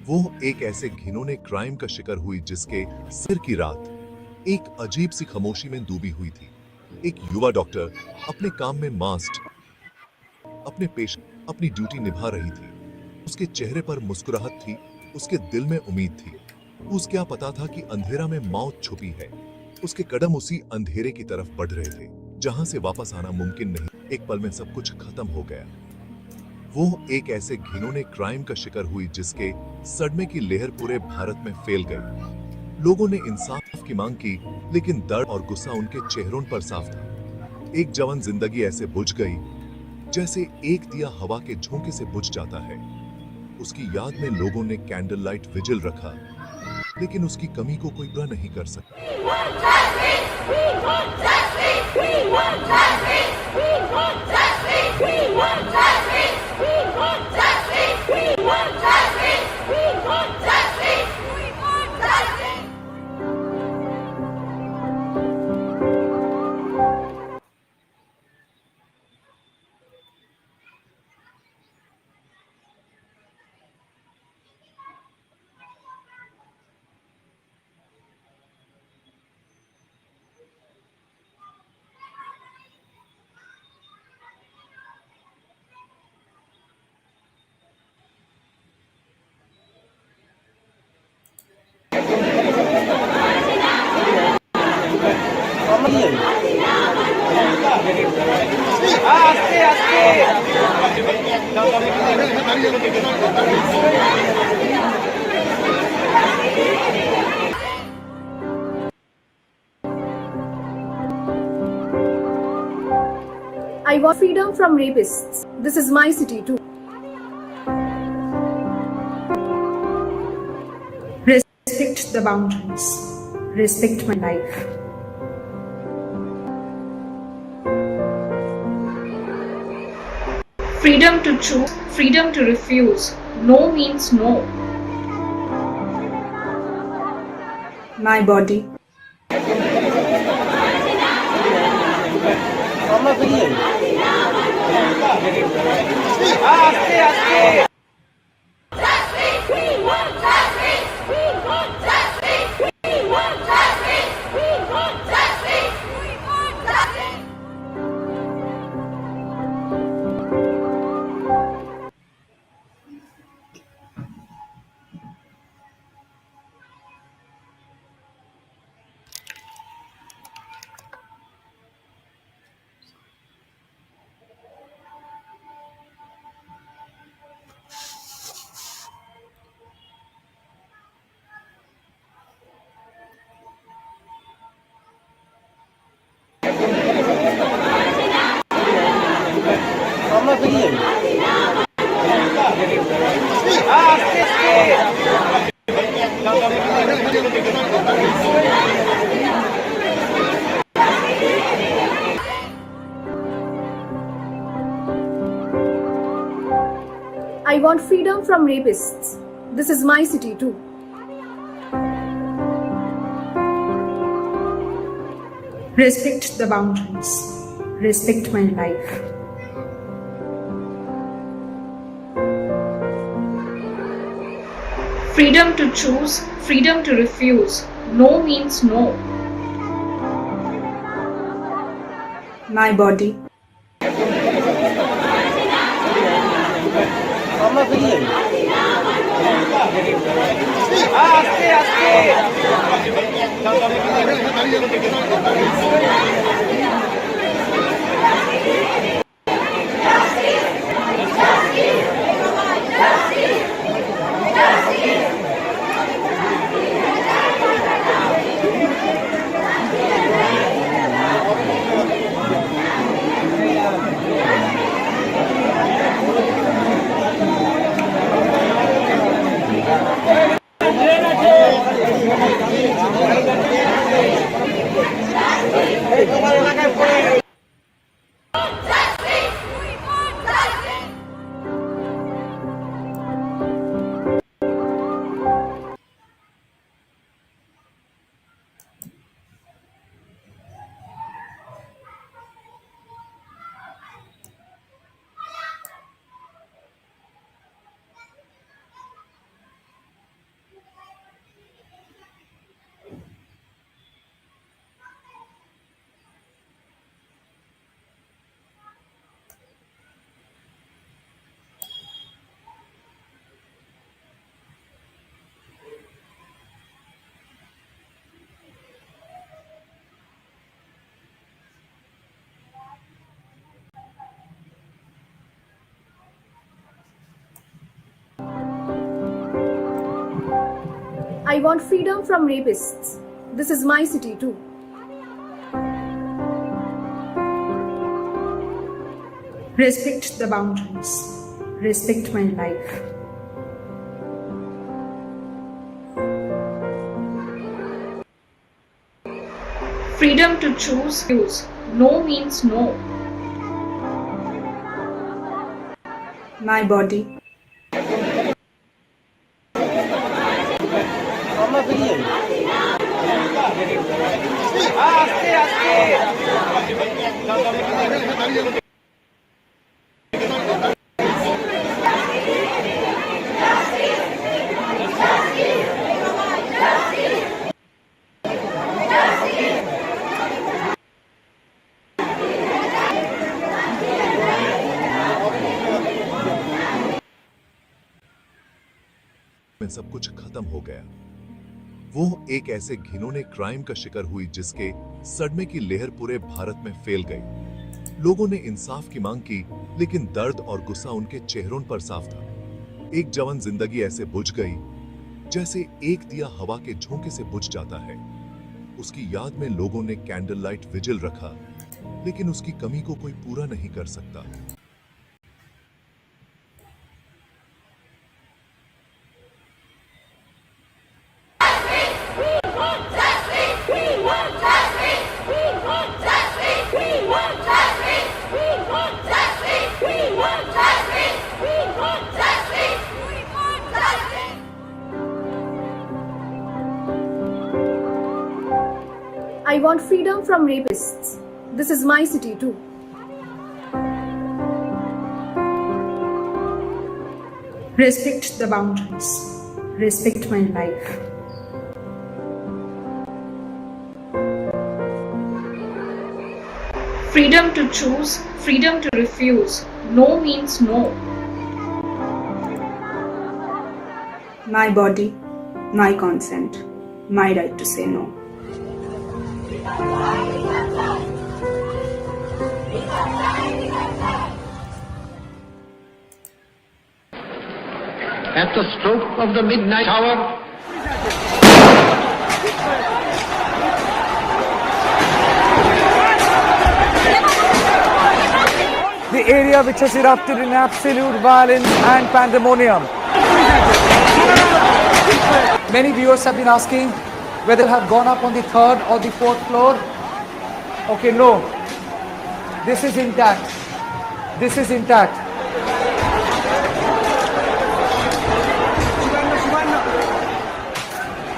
वो एक ऐसे घिनौने क्राइम का शिकार हुई जिसके सिर की रात एक अजीब सी खामोशी में डूबी हुई थी। एक युवा डॉक्टर अपने काम में मस्त अपने पेशे अपनी ड्यूटी निभा रही थी। उसके चेहरे पर मुस्कुराहट थी, उसके दिल में उम्मीद थी। उसे क्या पता था कि अंधेरा में मौत छुपी है। उसके कदम उसी अंधेरे की तरफ बढ़ रहे थे जहां से वापस आना मुमकिन नहीं। एक पल में सब कुछ खत्म हो गया। वो एक ऐसे घिनौने क्राइम का शिकार हुई जिसके सदमे की लहर पूरे भारत में फैल गई। लोगों ने इंसाफ की मांग की, लेकिन दर्द और गुस्सा उनके चेहरों पर साफ था। एक जवान जिंदगी ऐसे बुझ गई जैसे एक दिया हवा के झोंके से बुझ जाता है। उसकी याद में लोगों ने कैंडल लाइट विजिल रखा, लेकिन उसकी कमी को कोई पूरा नहीं कर सकता। I want freedom from rapists. This is my city too. Respect the boundaries. Respect my life. Freedom to choose, freedom to refuse. No means no. My body. I want freedom from rapists. This is my city too. Respect the boundaries. Respect my life. Freedom to choose, freedom to refuse. No means no. My body. I want freedom from rapists. This is my city too. Respect the boundaries. Respect my life. Freedom to choose. No means no. My body. में सब कुछ खत्म हो गया। वो एक ऐसे घिनौने क्राइम का शिकार हुई जिसके सदमे की लहर पूरे भारत में फैल गई। लोगों ने इंसाफ की मांग की, लेकिन दर्द और गुस्सा उनके चेहरों पर साफ था। एक जवान जिंदगी ऐसे बुझ गई जैसे एक दिया हवा के झोंके से बुझ जाता है। उसकी याद में लोगों ने कैंडल लाइट विजिल रखा, लेकिन उसकी कमी को कोई पूरा नहीं कर सकता। I want freedom from rapists. This is my city too. Respect the boundaries. Respect my life. Freedom to choose. Freedom to refuse. No means no. My body, my consent, my right to say no. At the stroke of the midnight hour, the area which has erupted in absolute violence and pandemonium. Many viewers have been asking whether they have gone up on the third or the fourth floor. Okay, no. This is intact. This is intact.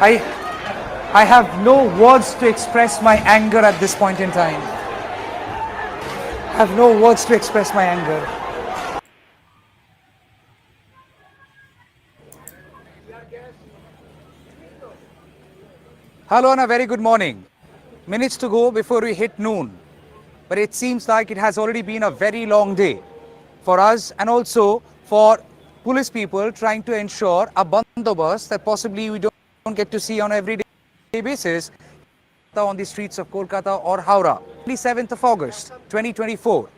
I have no words to express my anger at this point in time. I have no words to express my anger. Hello and a very good morning. Minutes to go before we hit noon. But it seems like it has already been a very long day for us and also for police people trying to ensure a bandobast that possibly we don't get to see on an everyday basis on the streets of Kolkata or Howrah. 27th of August 2024,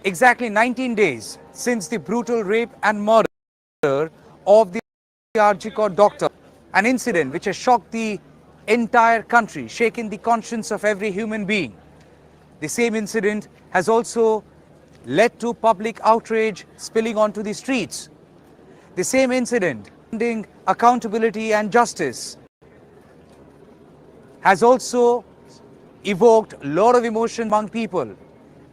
exactly 19 days since the brutal rape and murder of the RG Kar doctor, an incident which has shocked the entire country, shaken the conscience of every human being. The same incident has also led to public outrage spilling onto the streets. The same incident, demanding accountability and justice, has also evoked a lot of emotion among people.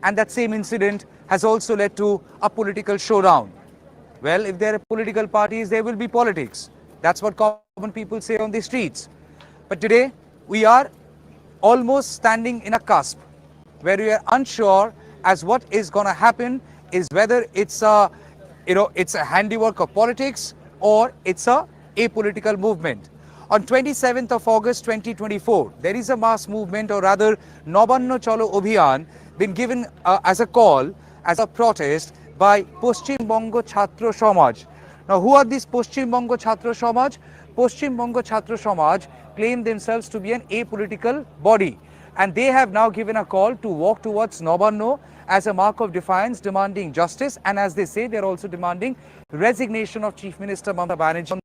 And that same incident has also led to a political showdown. Well, if there are political parties, there will be politics. That's what common people say on the streets. But today, we are almost standing in a cusp where we are unsure as what is going to happen is whether it's a, it's a handiwork of politics or it's a apolitical movement. On 27th of August 2024, there is a mass movement, or rather Nabanno Cholo Abhiyan, been given as a call, as a protest by Paschim Bongo Chhatro Samaj. Now, who are these Paschim Bongo Chhatro Samaj? Paschim Bongo Chhatro Samaj claim themselves to be an apolitical body, and they have now given a call to walk towards Nabanno as a mark of defiance, demanding justice, and as they say, they are also demanding resignation of Chief Minister Mamata Banerjee.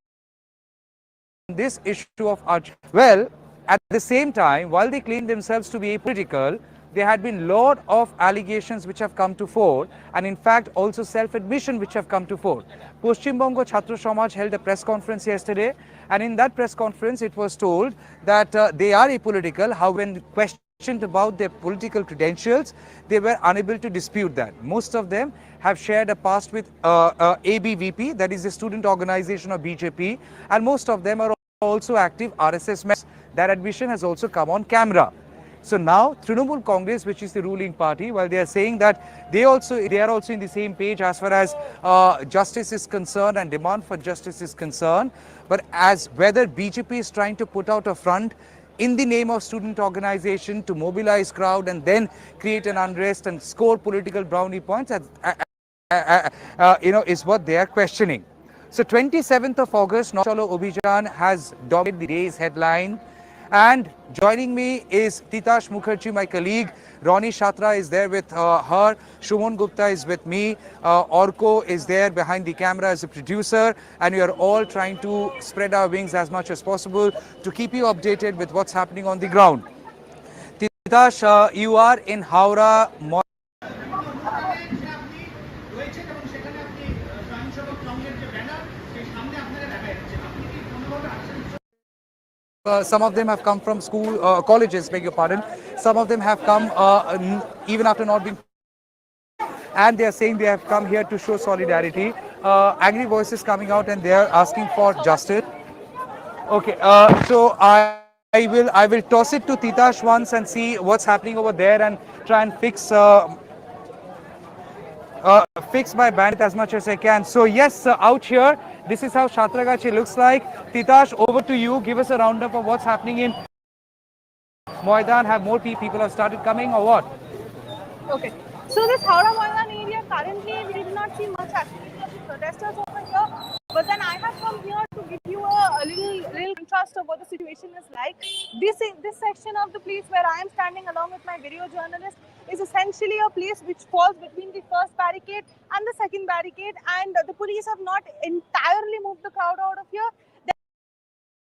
this issue of Arjun. Well, at the same time, while they claim themselves to be apolitical, there had been lot of allegations which have come to fore, and in fact also self-admission which have come to fore. Paschim Bongo Chhatra Samaj held a press conference yesterday, and in that press conference it was told that they are apolitical. How when questioned about their political credentials, they were unable to dispute that. Most of them have shared a past with ABVP, that is the student organization of BJP, and most of them are also active RSS members. That admission has also come on camera. So now Trinamool Congress, which is the ruling party, while they are saying that they are also in the same page as far as justice is concerned and demand for justice is concerned, but as whether BJP is trying to put out a front in the name of student organization to mobilize crowd and then create an unrest and score political brownie points, is what they are questioning. So 27th of August, Naut Chalo Abhijan has dominated the day's headline. And joining me is Titash Mukherjee, my colleague. Ronnie Shatra is there with her. Shumon Gupta is with me. Orko is there behind the camera as a producer. And we are all trying to spread our wings as much as possible to keep you updated with what's happening on the ground. Titash, you are in Howrah. Some of them have come from colleges, beg your pardon. Some of them have come even after not being, and they are saying they have come here to show solidarity. Angry voices coming out, and they are asking for justice. Okay, so I will toss it to Titash once and see what's happening over there and try and fix my bandwidth as much as I can. So yes, out here, this is how Satragachi looks like. Titash, over to you. Give us a roundup of what's happening in Moidan. Have more people have started coming or what? Okay. So this Howrah Moidan area, currently we did not see much activity of the protesters over here. But then I have come here to give you a little contrast of what the situation is like. This section of the place where I am standing along with my video journalist is essentially a place which falls between the first barricade and the second barricade, and the police have not entirely moved the crowd out of here.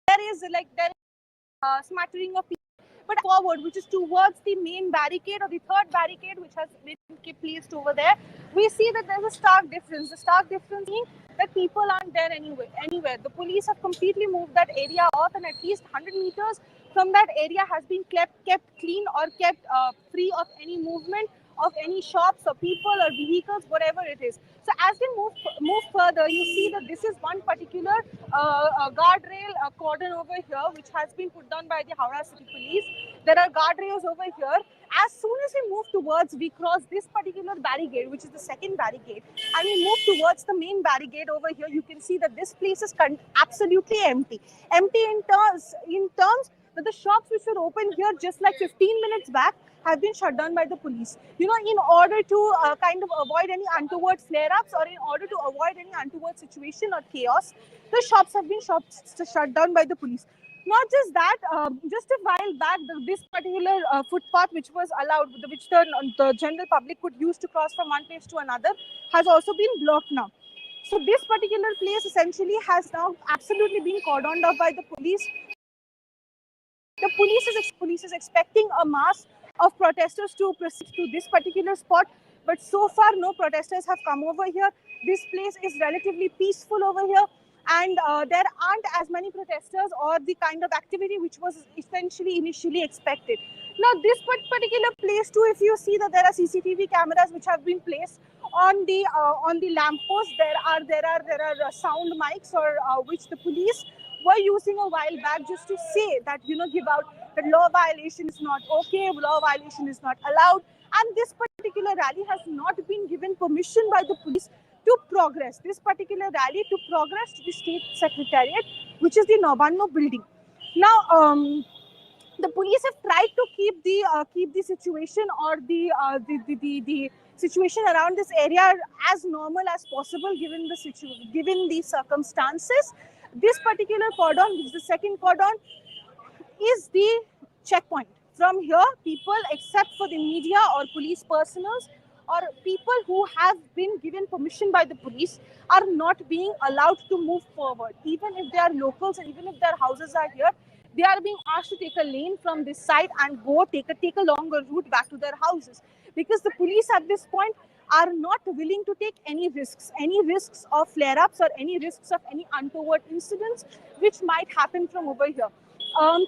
There is a smattering of people, but forward, which is towards the main barricade or the third barricade, which has been placed over there, we see that there's a stark difference. The stark difference being that people aren't there anywhere. The police have completely moved that area off, and at least 100 meters from that area has been kept clean or kept free of any movement of any shops or people or vehicles, whatever it is. So as we move further, you see that this is one particular guardrail cordon over here, which has been put down by the Howrah City Police. There are guardrails over here. As soon as we cross this particular barricade, which is the second barricade, and we move towards the main barricade over here, you can see that this place is absolutely empty. Empty in terms that the shops which were open here just like 15 minutes back have been shut down by the police. You know, in order to kind of avoid any untoward flare-ups or in order to avoid any untoward situation or chaos, the shops have been shut down by the police. Not just that, just a while back, this particular footpath which was allowed, which the general public could use to cross from one place to another, has also been blocked now. So this particular place essentially has now absolutely been cordoned off by the police. The police is expecting a mass of protesters to proceed to this particular spot, but so far no protesters have come over here. This place is relatively peaceful over here, and there aren't as many protesters or the kind of activity which was essentially initially expected. Now this particular place too, if you see that there are CCTV cameras which have been placed on the lamppost, there are sound mics or which the police were using a while back just to say that, you know, give out that law violation is not okay, law violation is not allowed, and this particular rally has not been given permission by the police to progress. This particular rally to progress to the state secretariat, which is the Nabanno building. Now, the police have tried to keep the situation or the situation around this area as normal as possible given the circumstances. This particular cordon, which is the second cordon, is the checkpoint. From here, people, except for the media or police personnel or people who have been given permission by the police are not being allowed to move forward. Even if they are locals and even if their houses are here, they are being asked to take a lane from this side and go take a longer route back to their houses, because the police at this point are not willing to take any risks of flare-ups or any risks of any untoward incidents which might happen from over here.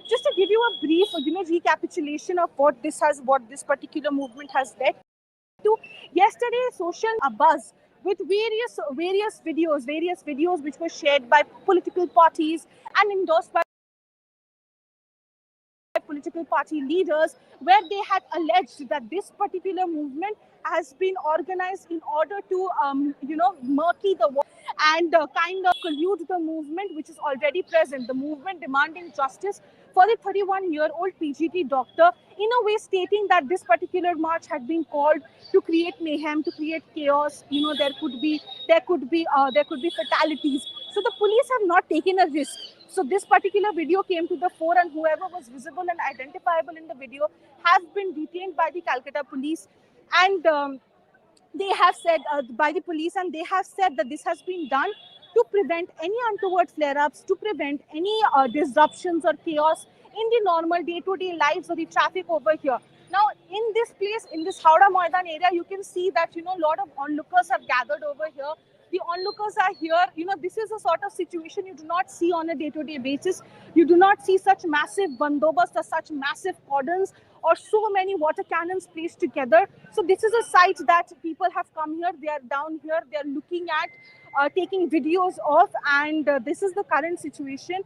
Just to give you a brief, recapitulation of what this particular movement has led to. Yesterday, social buzz with various videos which were shared by political parties and endorsed by political party leaders, where they had alleged that this particular movement has been organized in order to, murky the water and kind of collude the movement which is already present, the movement demanding justice for the 31-year-old PGT doctor, in a way stating that this particular march had been called to create mayhem, to create chaos. There could be fatalities. So the police have not taken a risk. So this particular video came to the fore, and whoever was visible and identifiable in the video have been detained by the Calcutta police, and they have said that this has been done to prevent any untoward flare-ups, to prevent any disruptions or chaos in the normal day-to-day lives of the traffic over here. Now, in this place, in this Howrah Maidan area, you can see that, a lot of onlookers have gathered over here. The onlookers are here. This is a sort of situation you do not see on a day-to-day basis. You do not see such massive bandobast or such massive cordons or so many water cannons placed together. So this is a site that people have come here. They are down here. They are looking at, taking videos of, and this is the current situation.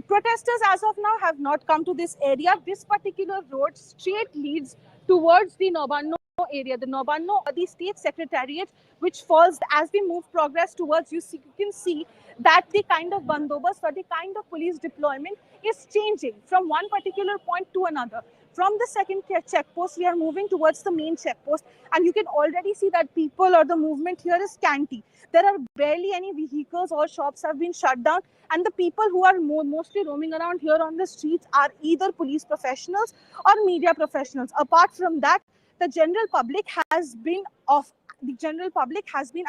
Protesters as of now have not come to this area. This particular road straight leads towards the Nabanno area, the Nabanno, the state secretariat, which falls as we move progress towards. You can see that the kind of bandobast or the kind of police deployment is changing from one particular point to another. From the second checkpost, we are moving towards the main checkpost, and you can already see that people or the movement here is scanty. There are barely any vehicles, all shops have been shut down, and the people who are mostly roaming around here on the streets are either police professionals or media professionals. Apart from that, the general public has been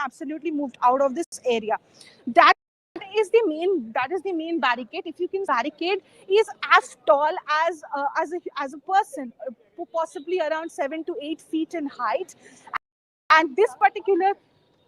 absolutely moved out of this area. That is the main barricade. If you can, barricade is as tall as a person, possibly around 7 to 8 feet in height, and this particular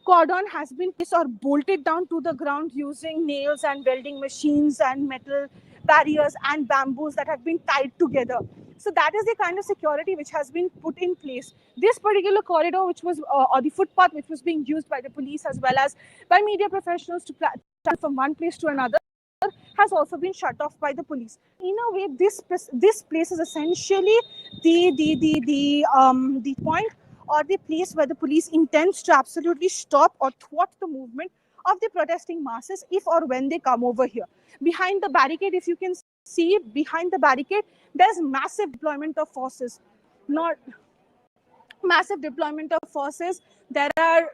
cordon has been bolted down to the ground using nails and welding machines and metal barriers and bamboos that have been tied together. So that is the kind of security which has been put in place. This particular corridor, which was or the footpath which was being used by the police as well as by media professionals to travel from one place to another, has also been shut off by the police. In a way, this place is essentially the point or the place where the police intends to absolutely stop or thwart the movement of the protesting masses if or when they come over here. Behind the barricade, if you can see, behind the barricade, there's massive deployment of forces. Not massive deployment of forces. There are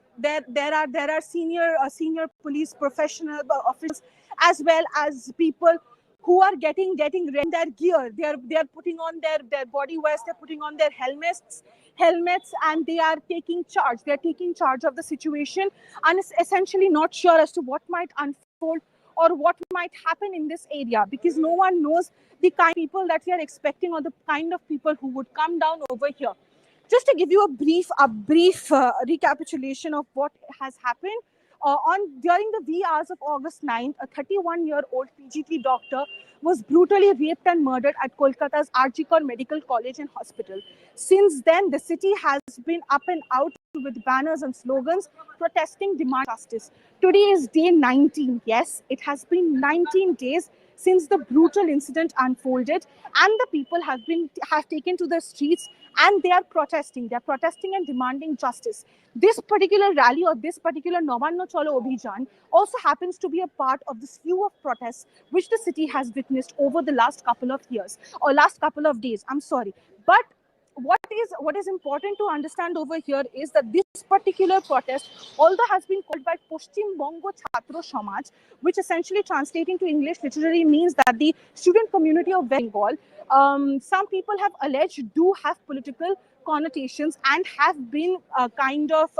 senior police professional officers as well as people who are getting ready in their gear. They are putting on their body wears. They're putting on their helmets, and they are taking charge. They're taking charge of the situation and is essentially not sure as to what might unfold or what might happen in this area, because no one knows the kind of people that we are expecting or the kind of people who would come down over here. Just to give you a brief recapitulation of what has happened, during the wee hours of August 9th, a 31-year-old PGT doctor was brutally raped and murdered at Kolkata's RG Kar Medical College and Hospital. Since then, the city has been up and out with banners and slogans protesting demand justice. Today is day 19. Yes, it has been 19 days since the brutal incident unfolded, and the people have taken to the streets and they are protesting. They are protesting and demanding justice. This particular rally or this particular Nabanno Cholo Abhijan also happens to be a part of the slew of protests which the city has witnessed over the last couple of years or last couple of days. I'm sorry. But what is important to understand over here is that this particular protest, although has been called by Paschim Bongo Chhatro Samaj, which essentially translating to English literally means that the student community of Bengal, some people have alleged do have political connotations and have been kind of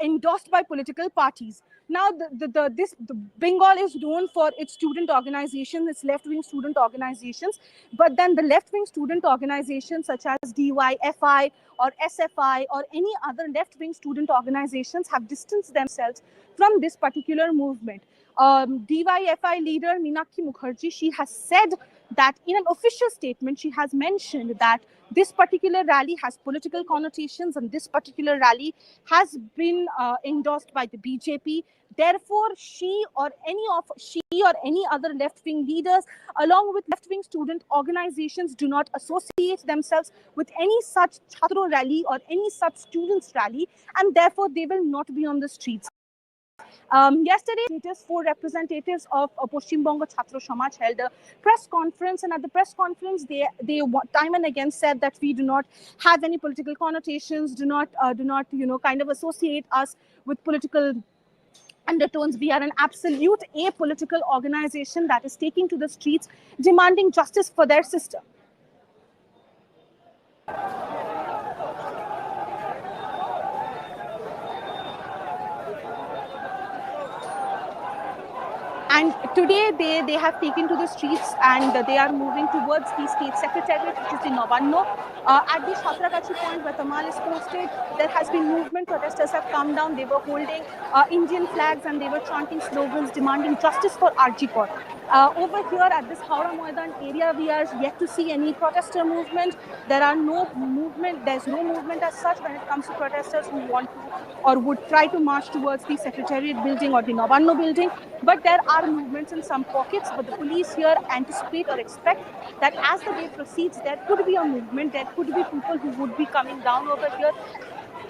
endorsed by political parties. Now, the Bengal is known for its student organizations, its left-wing student organizations, but then the left-wing student organizations such as DYFI or SFI or any other left-wing student organizations have distanced themselves from this particular movement. DYFI leader Meenakshi Mukherjee, she has said that in an official statement, she has mentioned that this particular rally has political connotations and this particular rally has been endorsed by the BJP. Therefore, she or any other left-wing leaders, along with left-wing student organizations, do not associate themselves with any such Chhatro rally or any such students rally, and therefore they will not be on the streets. Yesterday, four representatives of Paschim Bongo Chhatro Samaj held a press conference, and at the press conference, they time and again said that we do not have any political connotations, do not kind of associate us with political undertones. We are an absolute apolitical organization that is taking to the streets, demanding justice for their system. And today they have taken to the streets and they are moving towards the state secretariat, which is the Nabanno. At the Chatragachi point where Tamal is posted, there has been movement. Protesters have come down. They were holding Indian flags and they were chanting slogans demanding justice for RG Kar. Over here at this Howrah Maidan area, we are yet to see any protester movement. There's no movement as such when it comes to protesters who want to or would try to march towards the Secretariat building or the Nabanno building. But there are movements in some pockets, but the police here anticipate or expect that as the day proceeds, there could be a movement, there could be people who would be coming down over here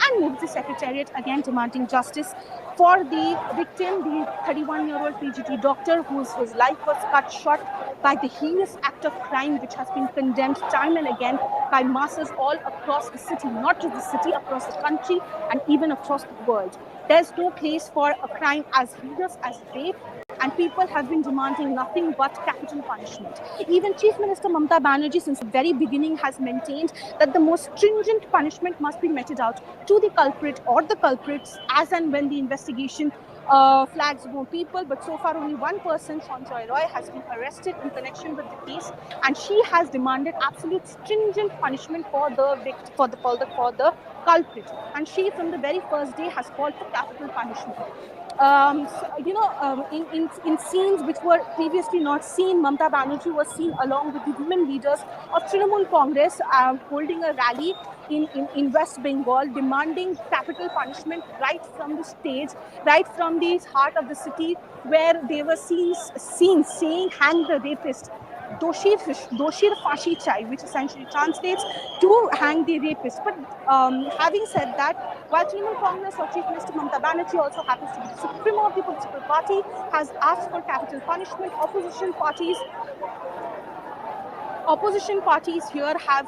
and move the Secretariat, again demanding justice for the victim, the 31-year-old PGT doctor whose life was cut short by the heinous act of crime which has been condemned time and again by masses all across the city, not just the city, across the country and even across the world. There's no place for a crime as heinous as rape, and people have been demanding nothing but capital punishment. Even Chief Minister Mamata Banerjee, since the very beginning, has maintained that the most stringent punishment must be meted out to the culprit or the culprits as and when the investigation flags more people. But so far, only one person, Sanjoy Roy, has been arrested in connection with the case, and she has demanded absolute stringent punishment for the victim, for the culprit. And she, from the very first day, has called for capital punishment. In scenes which were previously not seen, Mamata Banerjee was seen along with the women leaders of Trinamool Congress holding a rally in West Bengal, demanding capital punishment right from the stage, right from the heart of the city, where they were seen saying, "Hang the rapist." Doshir Fashi Chai, which essentially translates to hang the rapist. But having said that, while Trinamool Congress or Chief Minister Mamata Banerjee also happens to be the supremo of the political party, has asked for capital punishment, opposition parties here have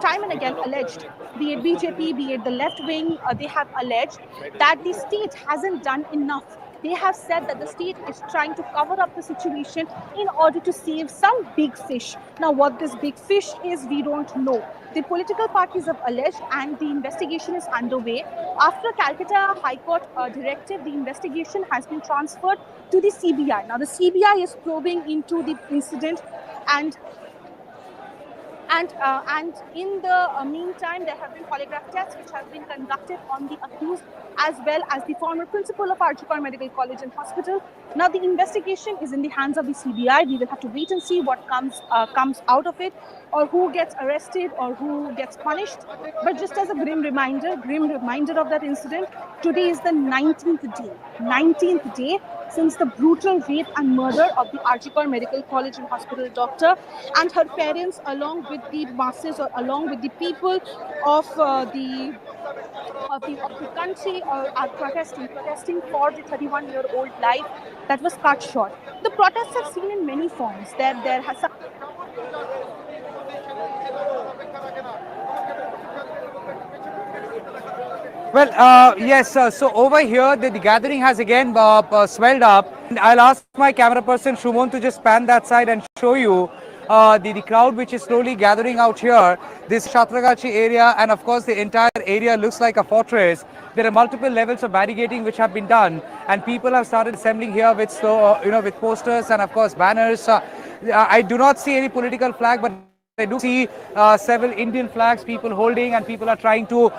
time and again alleged, be it BJP, be it the left wing, they have alleged that the state hasn't done enough. They have said that the state is trying to cover up the situation in order to save some big fish. Now, what this big fish is, we don't know. The political parties have alleged, and the investigation is underway. After Calcutta High Court directive, the investigation has been transferred to the CBI. Now, the CBI is probing into the incident, and in the meantime, there have been polygraph tests which have been conducted on the accused as well as the former principal of RG Kar Medical College and Hospital. Now, the investigation is in the hands of the CBI. We will have to wait and see what comes out of it, or who gets arrested or who gets punished. But just as a grim reminder of that incident, today is the 19th day since the brutal rape and murder of the RG Kar Medical College and Hospital doctor and her parents, along with the masses or along with the people of the country are protesting for the 31-year-old life that was cut short. The protests have seen in many forms. There has some Well, yes, so over here, the gathering has again swelled up. And I'll ask my camera person, Shumon, to just pan that side and show you the crowd which is slowly gathering out here, this Satragachi area, and of course the entire area looks like a fortress. There are multiple levels of barricading which have been done, and people have started assembling here with with posters and of course banners. I do not see any political flag, but I do see several Indian flags, people holding, and people are trying to,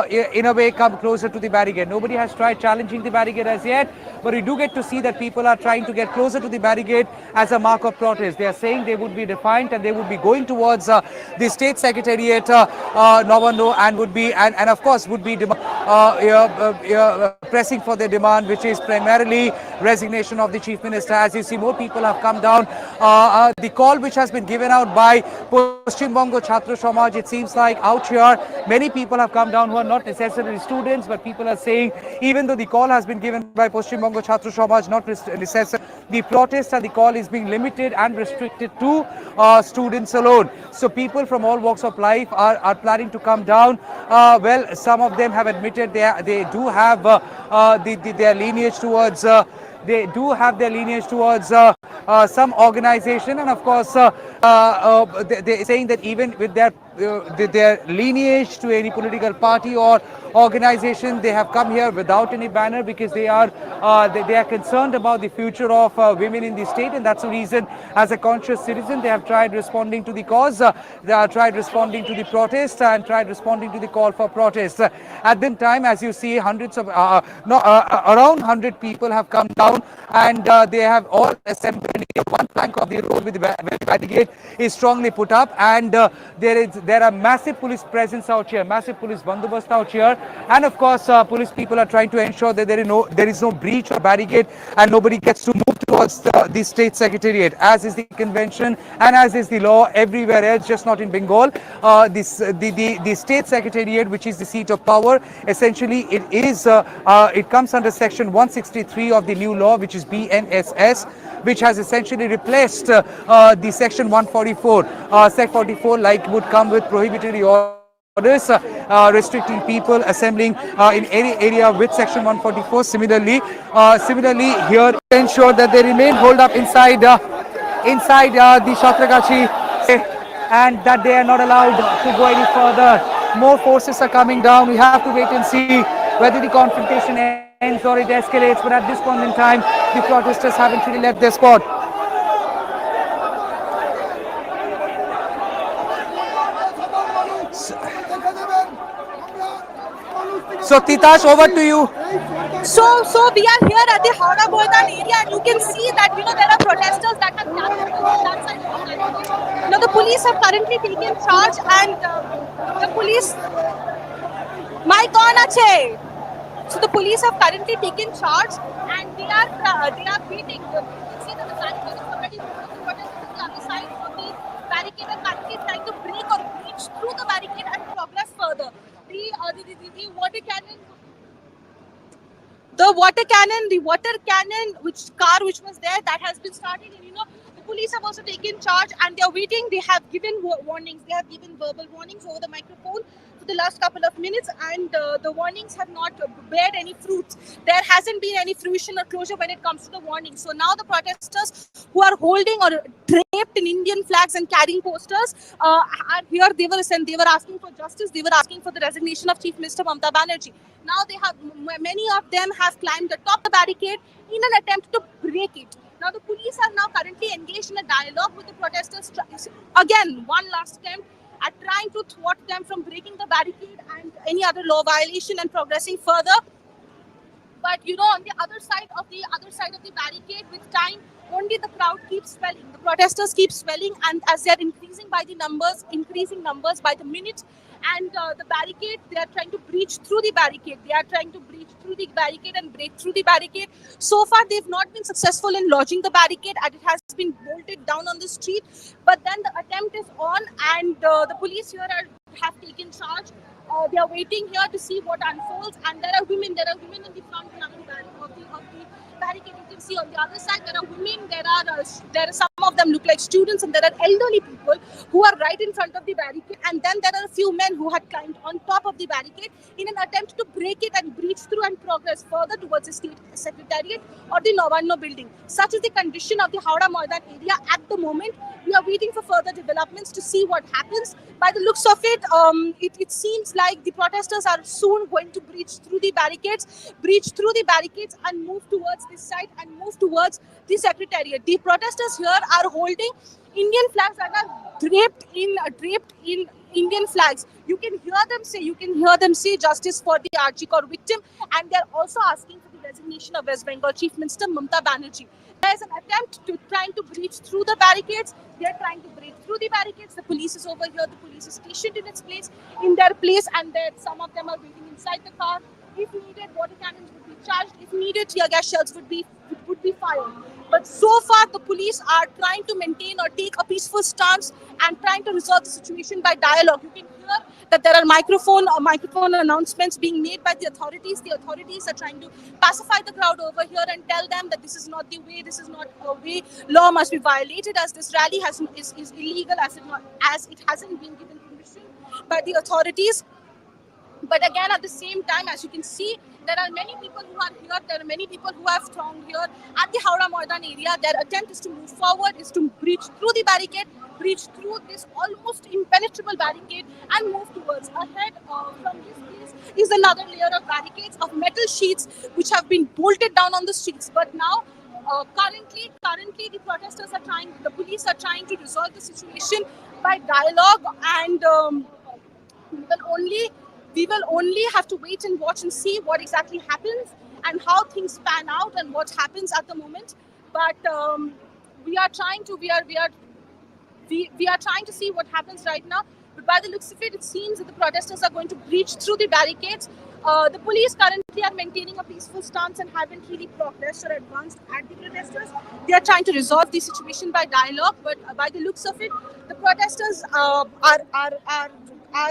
in a way, come closer to the barricade. Nobody has tried challenging the barricade as yet, but we do get to see that people are trying to get closer to the barricade as a mark of protest. They are saying they would be defiant and they would be going towards the state secretariat, Novando, and would be, and of course, would be pressing for their demand, which is primarily resignation of the chief minister. As you see, more people have come down. The call which has been given out by Paschim Bongo Chhatra Samaj, it seems like out here, many people have come down who are not necessarily students, but people are saying, even though the call has been given by Paschim Bongo Chhatra Samaj, not necessarily, the protest and the call is being limited and restricted to students alone. So people from all walks of life are planning to come down. Well, some of them have admitted they do have their lineage towards some organization, and of course they're saying that even with their lineage to any political party or organization, they have come here without any banner because they are concerned about the future of women in the state, and that's the reason, as a conscious citizen, they have tried responding to the cause, they have tried responding to the protest and tried responding to the call for protest. At the time, as you see, hundreds of around 100 people have come down, and they have all assembled. One flank of the road with the barricade is strongly put up, and there are massive police presence out here, massive police bandobast out here, and of course police people are trying to ensure that there is no breach or barricade and nobody gets to move towards the state secretariat, as is the convention and as is the law everywhere else, just not in Bengal. The state secretariat, which is the seat of power, essentially it comes under section 163 of the new law, which is BNSS, which has essentially replaced the section 144. Sec 44 like would come with prohibitory orders restricting people assembling in any area with section 144. Similarly here to ensure that they remain holed up inside the Satragachi, and that they are not allowed to go any further. More forces are coming down. We have to wait and see whether the confrontation ends or it escalates, but at this point in time the protesters haven't really left their spot. So Titash, over to you. So we are here at the Howrah Moidan area, and you can see that there are protesters that have gathered on that side of the line. The police have currently taken charge, and the police. My kaun ache? So the police have currently taken charge, and they are waiting. You can see that the barricade is already moving. The protesters on the other side of the barricade are currently trying to break or breach through the barricade and progress further. The water cannon. The water cannon, which was there, that has been started, and the police have also taken charge, and they are waiting. They have given warnings. They have given verbal warnings over the microphone for the last couple of minutes, and the warnings have not bared any fruits. There hasn't been any fruition or closure when it comes to the warnings. So now the protesters who are holding or draped in Indian flags and carrying posters are here. They were asking for justice. They were asking for the resignation of Chief Minister Mamata Banerjee. Now many of them have climbed atop the barricade in an attempt to break it. Now the police are now currently engaged in a dialogue with the protesters. Again, one last attempt at trying to thwart them from breaking the barricade and any other law violation and progressing further. But on the other side of the barricade, with time, only the crowd keeps swelling. The protesters keep swelling, and as they are increasing numbers by the minute, and the barricade, they are trying to breach through the barricade. They are trying to breach through the barricade and break through the barricade. So far, they've not been successful in lodging the barricade, and it has been bolted down on the street. But then the attempt is on, and the police here have taken charge. They are waiting here to see what unfolds, and there are women in the front of the barricade. You can see on the other side there are women. There are some of them look like students, and there are elderly people who are right in front of the barricade. And then there are a few men who had climbed on top of the barricade in an attempt to break it and breach through and progress further towards the state secretariat or the Navanno building. Such is the condition of the Howrah Maidan area at the moment. We are waiting for further developments to see what happens. By the looks of it, it seems like the protesters are soon going to breach through the barricades and move towards this side and move towards the secretariat. The protesters here are holding Indian flags that are draped in Indian flags. You can hear them say justice for the Arji Kaur victim, and they are also asking for the resignation of West Bengal Chief Minister Mamata Banerjee. There is an attempt to trying to breach through the barricades. They are trying to break through the barricades. The police is over here. The police is stationed in their place, and some of them are waiting inside the car. If needed, water cannons would be charged. If needed, tear gas shells would be fired. But so far, the police are trying to maintain or take a peaceful stance and trying to resolve the situation by dialogue. You can hear that there are microphone announcements being made by the authorities. The authorities are trying to pacify the crowd over here and tell them that this is not the way, this is not a way. Law must be violated, as this rally is illegal, as it hasn't been given permission by the authorities. But again, at the same time, as you can see, there are many people who are here. There are many people who have thronged here at the Howrah Maidan area. Their attempt is to move forward, is to breach through the barricade, breach through this almost impenetrable barricade, and move towards. Ahead from this place is another layer of barricades, of metal sheets, which have been bolted down on the streets. But now, currently, the protesters are the police are trying to resolve the situation by dialogue, and we will only have to wait and watch and see what exactly happens and how things pan out and what happens at the moment. But we are trying to see what happens right now. But by the looks of it, it seems that the protesters are going to breach through the barricades. The police currently are maintaining a peaceful stance and haven't really progressed or advanced at the protesters. They are trying to resolve the situation by dialogue. But by the looks of it, the protesters are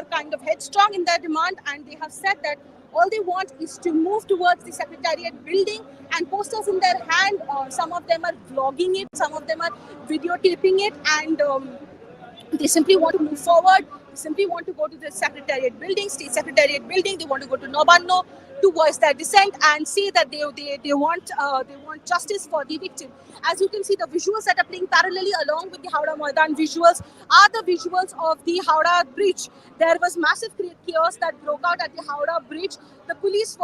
kind of headstrong in their demand, and they have said that all they want is to move towards the secretariat building, and posters in their hand. Some of them are vlogging it, some of them are videotaping it, and they simply want to move forward. They simply want to go to the secretariat building, state secretariat building. They want to go to Navanno to voice their dissent and say that they want justice for the victim. As you can see, the visuals that are playing parallelly along with the Howrah Maidan visuals are the visuals of the Howrah Bridge. There was massive chaos that broke out at the Howrah Bridge. The police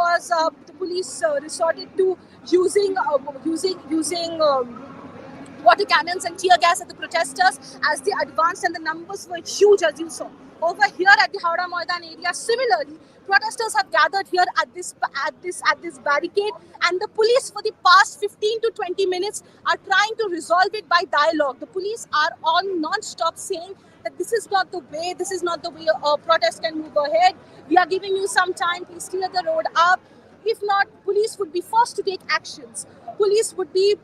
resorted to using water cannons and tear gas at the protesters as they advanced, and the numbers were huge, as you saw. Over here at the Howrah Maidan area, similarly, protesters have gathered here at this barricade, and the police for the past 15 to 20 minutes are trying to resolve it by dialogue. The police are on non-stop saying that this is not the way a protest can move ahead. We are giving you some time, please clear the road up. If not, police would be forced to take actions. Police would be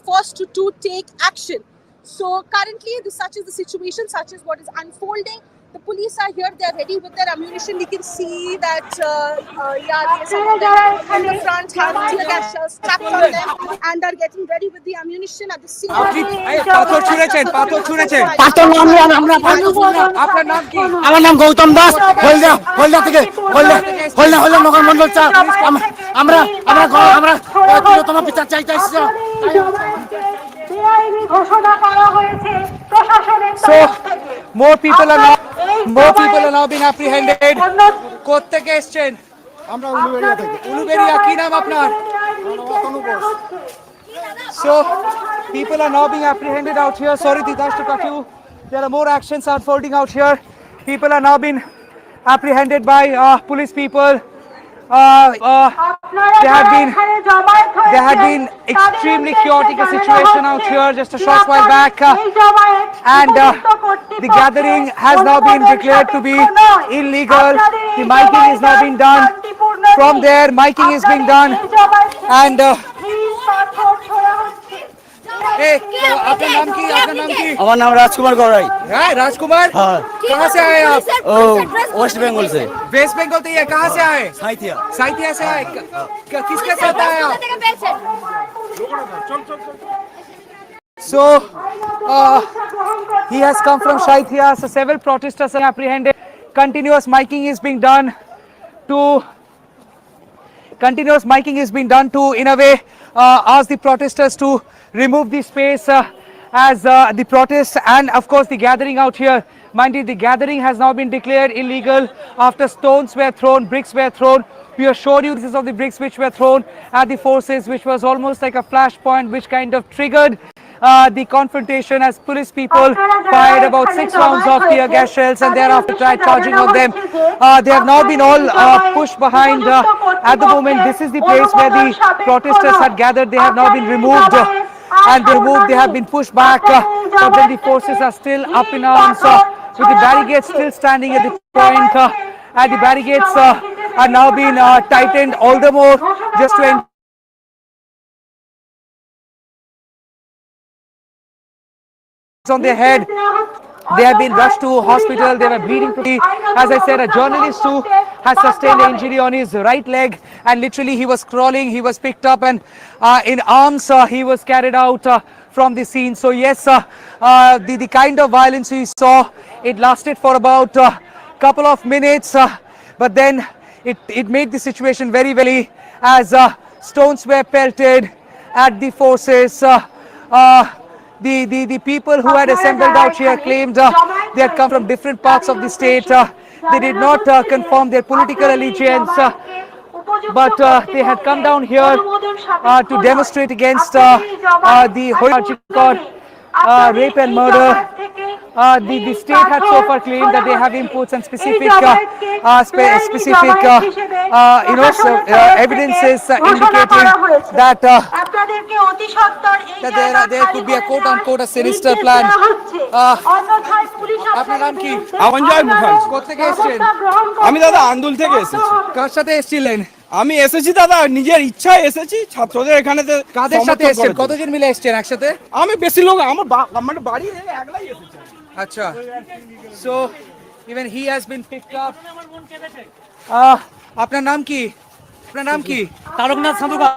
forced to take action. So currently, such is the situation, such is what is unfolding. The police are here, they are ready with their ammunition. We can see that, some of them in the front have tear gas shells strapped on them and are getting ready with the ammunition at the same time. আপনার নাম কি? আমার নাম গৌতম দাস, হলদা থেকে হলদা নগর মন্ডল চা। আমরা প্রিয়তম বিচার চাইতে এসেছি। So more people are now being apprehended. কোত্থেকে এসেছেন? আমরা উলুবেড়িয়া থেকে। উলুবেড়িয়া, কি নাম আপনার? So people are now being apprehended out here. Sorry Ditash to cut you. There are more actions unfolding out here. People are now being apprehended by police people. There had been extremely chaotic a situation out here just a short while back, and the gathering has now been declared to be illegal. The miking is now being done. From there, miking is being done, and आपका नाम की? আমার নাম রাজকুমার গড়াই। राजकुमार, कहाँ से आए आप? Waste Bengal से। वेस्ट बंगाल से? ये कहाँ से आए? साइथिया से आए। किसके साथ आए आप? So, he has come from Shaithia, so several protesters are apprehended. Continuous miking is being done to, in a way, ask the protesters to remove the space as the protests and of course the gathering out here. Mind you, the gathering has now been declared illegal after stones were thrown, bricks were thrown. We have showed you this is of the bricks which were thrown at the forces, which was almost like a flashpoint which kind of triggered the confrontation as police people fired about 6 rounds of tear gas shells and thereafter tried charging on them. They have now been all pushed behind. At the moment, this is the place where the protesters had gathered. They have now been removed. And they have been pushed back, but then the forces are still up in arms with the barricades still standing at the point, and the barricades are now being tightened all the more just to on their head. They have been rushed to hospital. They were bleeding to death. As I said, a journalist who has sustained an injury on his right leg, and literally he was crawling. He was picked up and in arms he was carried out from the scene. So yes, the kind of violence we saw, it lasted for about a couple of minutes, but then it made the situation very, very, as stones were pelted at the forces. The people who had assembled out here claimed they had come from different parts of the state. They did not confirm their political allegiance, but they had come down here to demonstrate against the rape and murder. The state had so far claimed that they have inputs and specific evidences indicating that there could be a quote-unquote a sinister plan. আপনার নাম কি? আমনজয় মুখার্জি। কোথেকে এসেছেন? আমি দাদা আন্দুল থেকে এসেছি। কার সাথে এসেছিলেন? আমি এসেছি দাদা নিজের ইচ্ছায় এসেছি, ছাত্রদের এখানে কাদের সাথে এসেছেন? কতজন মিলে এসেছেন একসাথে? আমি বেশি লোক, আমার বাড়ি একলাই এসেছি। আচ্ছা, so even he has been picked up. আপনার নাম কি? তারকনাথ সাধুকা।